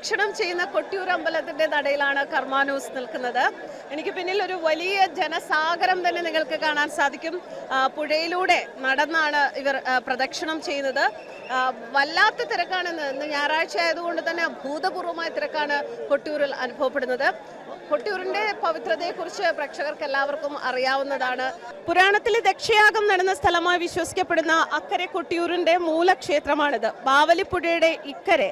പ്രദക്ഷിണം ചെയ്യുന്ന കൊട്ടിയൂർ അമ്പലത്തിന്റെ നടയിലാണ് കർമ്മ ന്യൂസ് നിൽക്കുന്നത്. എനിക്ക് പിന്നിൽ ഒരു വലിയ ജനസാഗരം തന്നെ നിങ്ങൾക്ക് കാണാൻ സാധിക്കും. പുഴയിലൂടെ നടന്നാണ് ഇവർ പ്രദക്ഷിണം ചെയ്യുന്നത്. വല്ലാത്ത തിരക്കാണ്. ഇന്ന് ഞായറാഴ്ച ആയതുകൊണ്ട് തന്നെ അഭൂതപൂർവമായ തിരക്കാണ് കൊട്ടിയൂരിൽ അനുഭവപ്പെടുന്നത്. കൊട്ടിയൂരിന്റെ പവിത്രതയെക്കുറിച്ച് പ്രേക്ഷകർക്ക് എല്ലാവർക്കും അറിയാവുന്നതാണ്. പുരാണത്തിലെ ദക്ഷയാഗം നടന്ന സ്ഥലമായി വിശ്വസിക്കപ്പെടുന്ന അക്കരെ കൊട്ടിയൂരിന്റെ മൂലക്ഷേത്രമാണിത്. ബാവലിപ്പുഴയുടെ ഇക്കരെ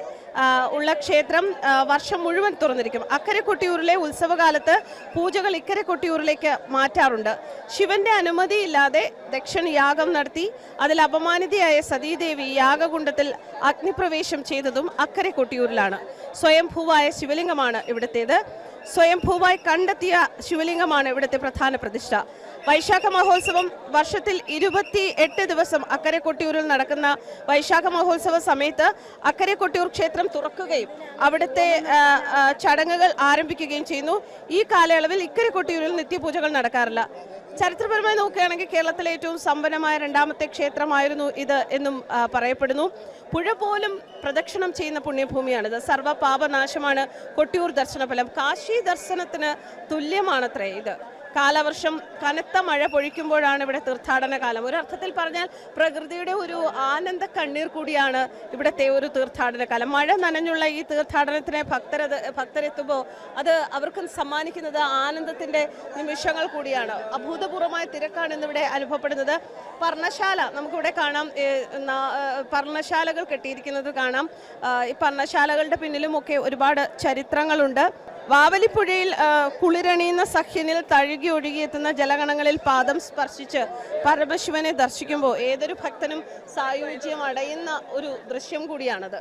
ഉള്ള ക്ഷേത്രം വർഷം മുഴുവൻ തുറന്നിരിക്കും. അക്കരെ കൊട്ടിയൂരിലെ ഉത്സവകാലത്ത് പൂജകൾ ഇക്കരെ കൊട്ടിയൂരിലേക്ക് മാറ്റാറുണ്ട്. ശിവന്റെ അനുമതിയില്ലാതെ ദക്ഷൻ യാഗം നടത്തി അതിൽ അപമാനിതയായ സതീദേവി യാഗകുണ്ഡത്തിൽ അഗ്നിപ്രവേശം ചെയ്തതും അക്കരെ കൊട്ടിയൂരിലാണ്. സ്വയംഭൂവായ ശിവലിംഗമാണ് ഇവിടുത്തേത്. സ്വയംഭൂവായി കണ്ടെത്തിയ ശിവലിംഗമാണ് ഇവിടുത്തെ പ്രധാന പ്രതിഷ്ഠ. വൈശാഖ മഹോത്സവം വർഷത്തിൽ 28 ദിവസം അക്കരെ കൊട്ടിയൂരിൽ നടക്കുന്ന വൈശാഖ മഹോത്സവ സമയത്ത് അക്കരെ കൊട്ടിയൂർ ക്ഷേത്രം തുറക്കുകയും അവിടുത്തെ ചടങ്ങുകൾ ആരംഭിക്കുകയും ചെയ്യുന്നു. ഈ കാലയളവിൽ ഇക്കരെ കൊട്ടിയൂരിൽ നിത്യപൂജകൾ നടക്കാറില്ല. ചരിത്രപരമായി നോക്കുകയാണെങ്കിൽ കേരളത്തിലെ ഏറ്റവും സമ്പന്നമായ രണ്ടാമത്തെ ക്ഷേത്രമായിരുന്നു ഇത് എന്നും പറയപ്പെടുന്നു. പുഴ പോലും പ്രദക്ഷിണം ചെയ്യുന്ന പുണ്യഭൂമിയാണിത്. സർവ്വ പാപനാശമാണ് കൊട്ടിയൂർ ദർശനഫലം. കാശി ദർശനത്തിന് തുല്യമാണത്രേ ഇത്. കാലവർഷം കനത്ത മഴ പൊഴിക്കുമ്പോഴാണ് ഇവിടെ തീർത്ഥാടന കാലം. ഒരർത്ഥത്തിൽ പറഞ്ഞാൽ പ്രകൃതിയുടെ ഒരു ആനന്ദ കണ്ണീർ കൂടിയാണ് ഇവിടുത്തെ ഒരു തീർത്ഥാടന കാലം. മഴ നനഞ്ഞുള്ള ഈ തീർത്ഥാടനത്തിന് ഭക്തരെത്തുമ്പോൾ അത് അവർക്ക് സമ്മാനിക്കുന്നത് ആനന്ദത്തിന്റെ നിമിഷങ്ങൾ കൂടിയാണ്. അഭൂതപൂർവമായ തിരക്കാണ് ഇന്നിവിടെ അനുഭവപ്പെടുന്നത്. പർണശാല നമുക്കിവിടെ കാണാം. പർണശാലകൾ കെട്ടിയിരിക്കുന്നത് കാണാം. ഈ പർണശാലകളുടെ പിന്നിലുമൊക്കെ ഒരുപാട് ചരിത്രങ്ങളുണ്ട്. വാവലിപ്പുഴയിൽ കുളിരണിയുന്ന സഖ്യനിൽ തഴുകി ഒഴുകിയെത്തുന്ന ജലഗണങ്ങളിൽ പാദം സ്പർശിച്ച് പരമശിവനെ ദർശിക്കുമ്പോൾ ഏതൊരു ഭക്തനും സായുജ്യം അടയുന്ന ഒരു ദൃശ്യം കൂടിയാണത്.